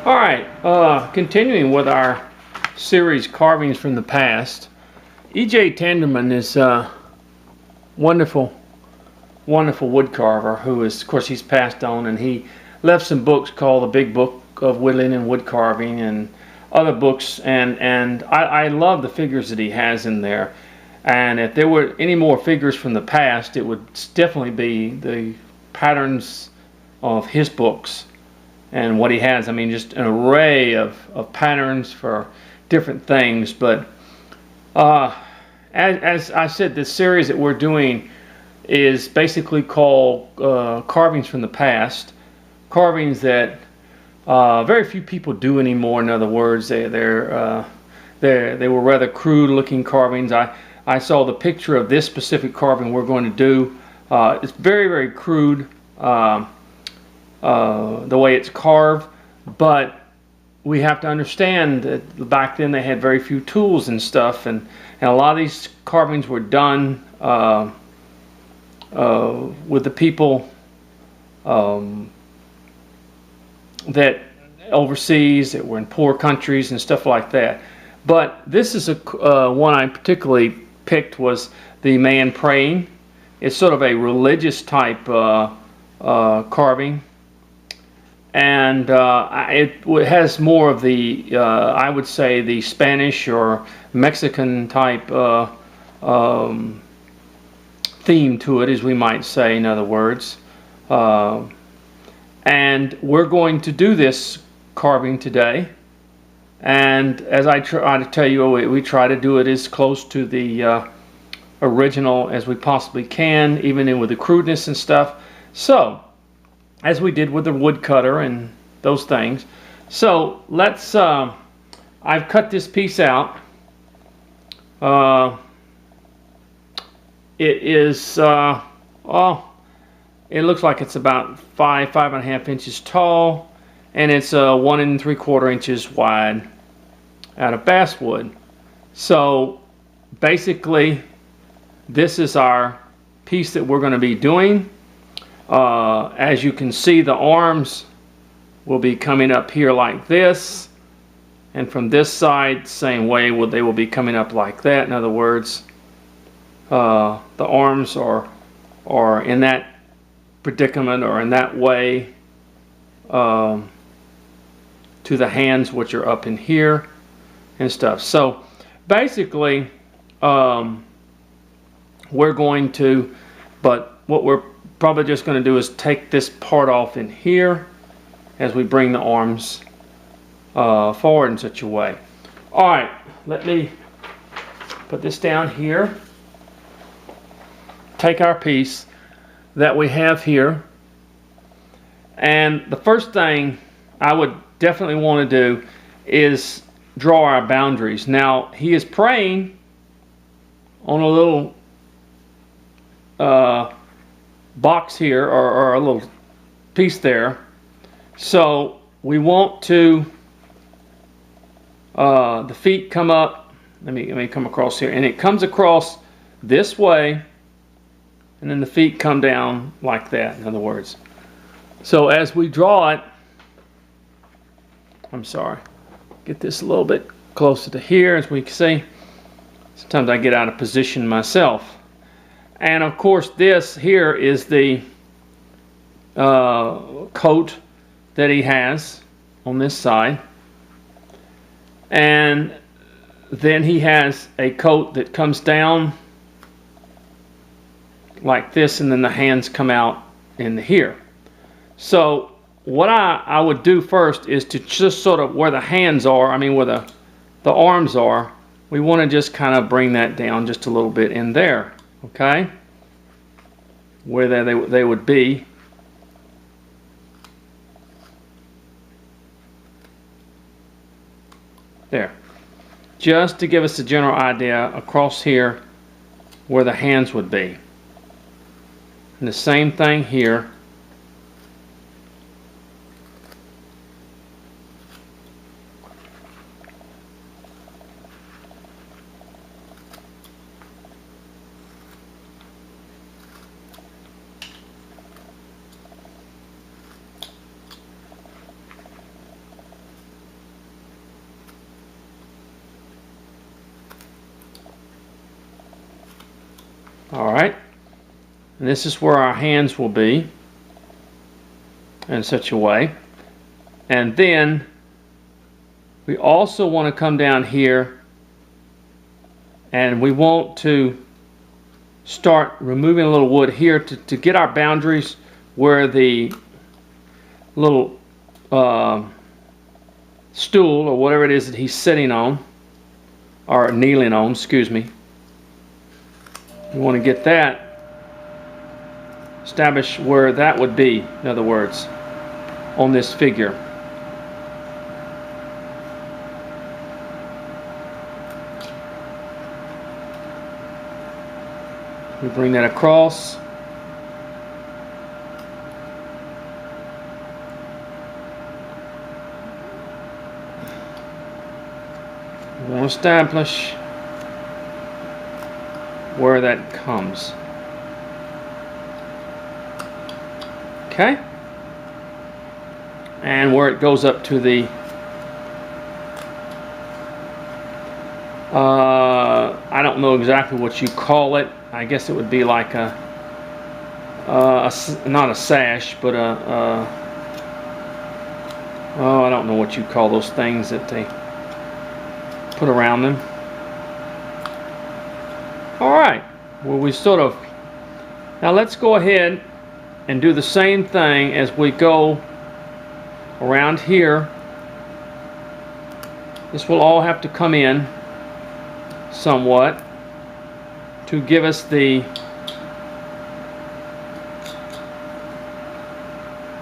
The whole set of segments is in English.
All right, continuing with our series Carvings from the Past. E.J. Tenderman is a wonderful, wonderful wood carver who is, of course, he's passed on, and he left some books called The Big Book of Whittling and Wood Carving and other books, and I love the figures that he has in there. And if there were any more figures from the past, it would definitely be the patterns of his books and what he has. I mean, just an array of patterns for different things. But as I said, this series that we're doing is basically called Carvings from the Past. Carvings that very few people do anymore. In other words, they were rather crude looking carvings. I saw the picture of this specific carving we're going to do. It's very, very crude. The way it's carved, but we have to understand that back then they had very few tools and stuff, and a lot of these carvings were done with the people that overseas, that were in poor countries and stuff like that. But this is one I particularly picked, was the man praying. It's sort of a religious type carving. And it has more of the, I would say, the Spanish or Mexican type theme to it, as we might say, in other words. And we're going to do this carving today. And as I try to tell you, we try to do it as close to the original as we possibly can, even with the crudeness and stuff. So, as we did with the woodcutter and those things. So let's, I've cut this piece out. It is, it looks like it's about 5.5 inches tall, and it's 1 3/4 inches wide out of basswood. So basically, this is our piece that we're going to be doing. As you can see, the arms will be coming up here like this, and from this side, same way, they will be coming up like that. In other words, the arms are in that predicament or in that way to the hands, which are up in here and stuff. So basically, we're going to, but what we're probably just going to do is take this part off in here as we bring the arms forward in such a way. Alright, let me put this down here. Take our piece that we have here, and the first thing I would definitely want to do is draw our boundaries. Now, he is praying on a little box here, or a little piece there. So we want to the feet come up. Let me come across here, and it comes across this way, and then the feet come down like that, in other words. So as we draw it, I'm sorry, get this a little bit closer to here. As we can see, sometimes I get out of position myself. And of course, this here is the coat that he has on this side. And then he has a coat that comes down like this, and then the hands come out in here. So what I would do first is to just sort of where the hands are, I mean where the arms are, we want to just kind of bring that down just a little bit in there. Okay, where they would be. There. Just to give us a general idea across here where the hands would be. And the same thing here. Alright, and this is where our hands will be in such a way. And then we also want to come down here, and we want to start removing a little wood here to get our boundaries where the little stool or whatever it is that he's sitting on, or kneeling on, excuse me. We want to get that, establish where that would be, in other words, on this figure. We bring that across. We want to establish where that comes. Okay? And where it goes up to the I don't know exactly what you call it. I guess it would be like a not a sash, but oh, I don't know what you call those things that they put around them. Alright, well, we sort of, now let's go ahead and do the same thing as we go around here. This will all have to come in somewhat to give us the,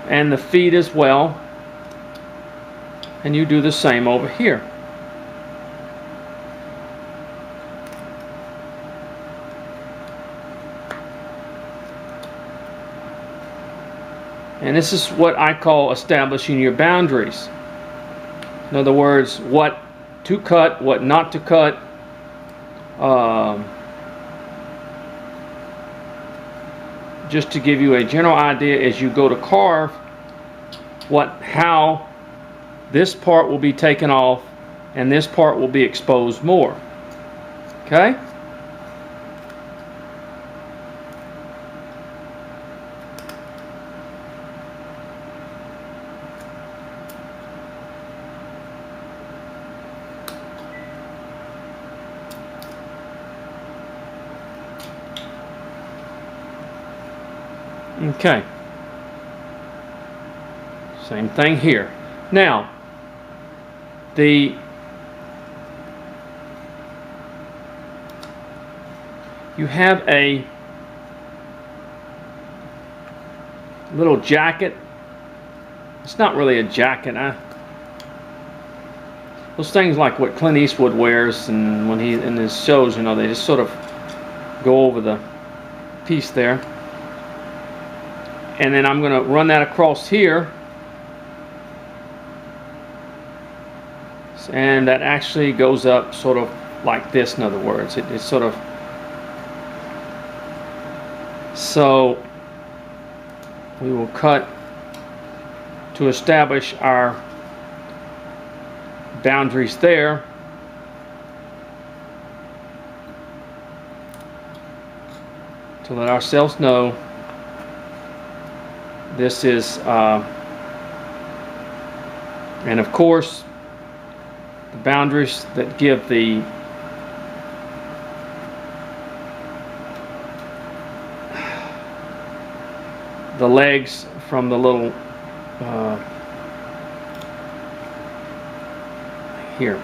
and the feet as well, and you do the same over here. And this is what I call establishing your boundaries. In other words, what to cut, what not to cut. Just to give you a general idea as you go to carve, how this part will be taken off and this part will be exposed more. Okay? Okay, same thing here. Now, you have a little jacket. It's not really a jacket. Those things like what Clint Eastwood wears, and when he in his shows, you know, they just sort of go over the piece there. And then I'm going to run that across here, and that actually goes up sort of like this. In other words, it's sort of, so we will cut to establish our boundaries there. To let ourselves know this is, and of course, the boundaries that give the legs from the little here.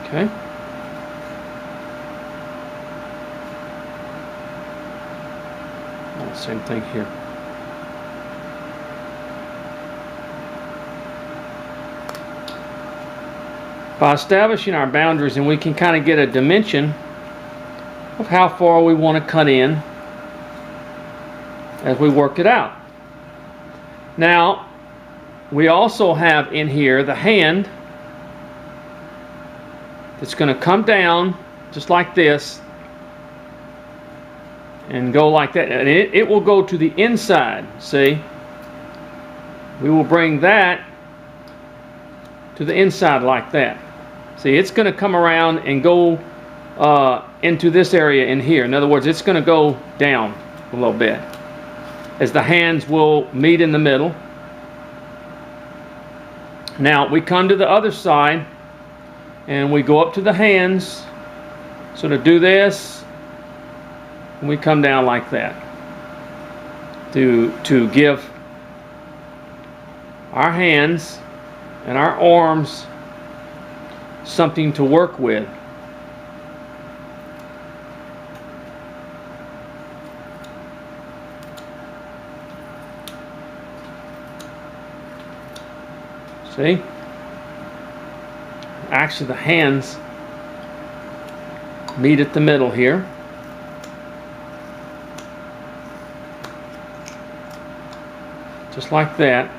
Okay. Same thing here. By establishing our boundaries, and we can kind of get a dimension of how far we want to cut in as we work it out. Now, we also have in here the hand that's going to come down just like this and go like that, and it will go to the inside. See, we will bring that to the inside like that. See, it's going to come around and go into this area in here. In other words, it's going to go down a little bit as the hands will meet in the middle. Now we come to the other side and we go up to the hands. So to do this, and we come down like that to give our hands and our arms something to work with. See? Actually, the hands meet at the middle here. Just like that.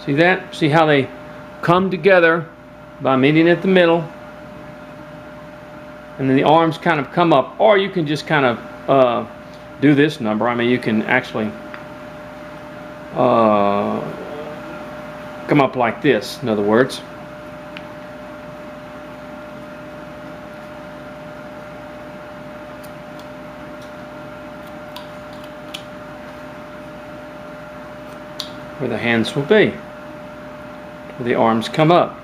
See that? See how they come together by meeting at the middle, and then the arms kind of come up, or you can just kind of do this number. I mean, you can actually come up like this, in other words. Where the hands will be, where the arms come up,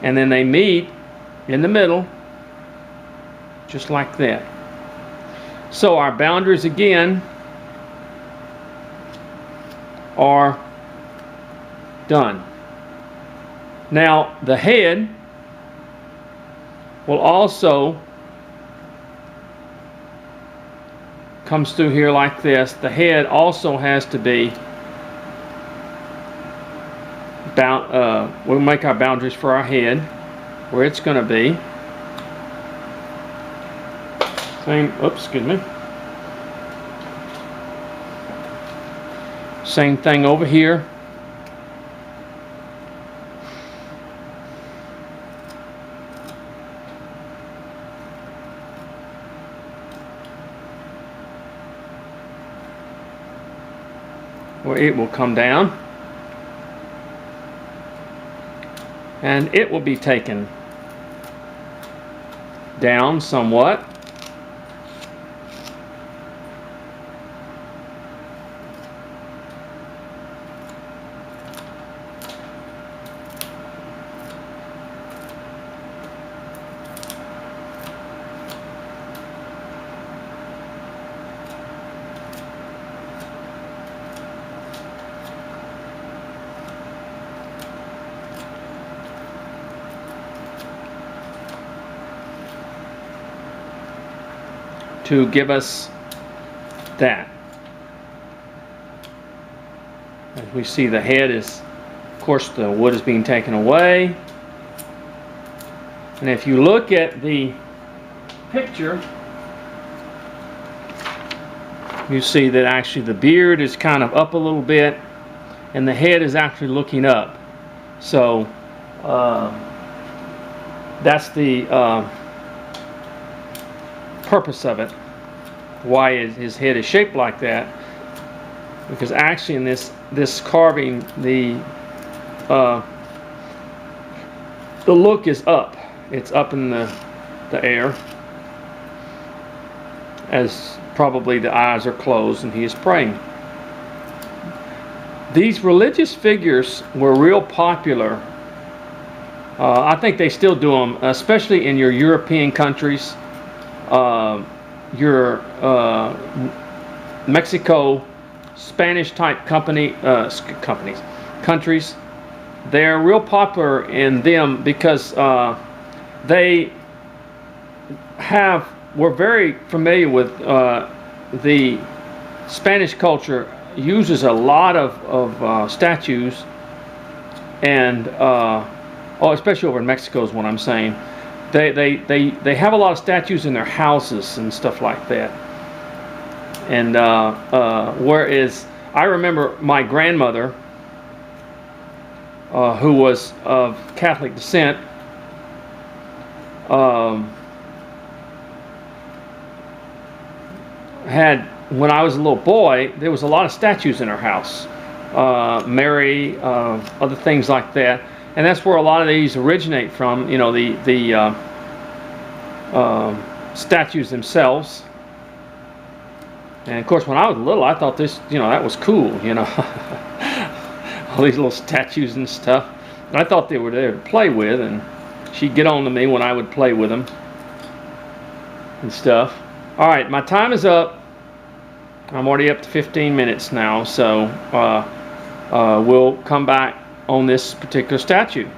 and then they meet in the middle, just like that. So our boundaries again are done. Now the head will also comes through here like this. The head also has to be we'll make our boundaries for our head, where it's going to be. Excuse me. Same thing over here. Where it will come down. And it will be taken down somewhat. To give us that. As we see, the head is, of course, the wood is being taken away. And if you look at the picture, you see that actually the beard is kind of up a little bit and the head is actually looking up. So that's the purpose of it, why his head is shaped like that, because actually in this carving the look is up. It's up in the air, as probably the eyes are closed and he is praying. These religious figures were real popular. I think they still do them, especially in your European countries. Your Mexico, Spanish type countries, they're real popular in them because they were very familiar with the Spanish culture. Uses a lot of statues, and especially over in Mexico is what I'm saying. They have a lot of statues in their houses and stuff like that. And whereas I remember my grandmother, who was of Catholic descent, had when I was a little boy, there was a lot of statues in our house. Mary, other things like that. And that's where a lot of these originate from, you know, the statues themselves. And of course, when I was little, I thought this, you know, that was cool, you know. All these little statues and stuff. And I thought they were there to play with, and she'd get on to me when I would play with them and stuff. All right, my time is up. I'm already up to 15 minutes now, so we'll come back on this particular statue.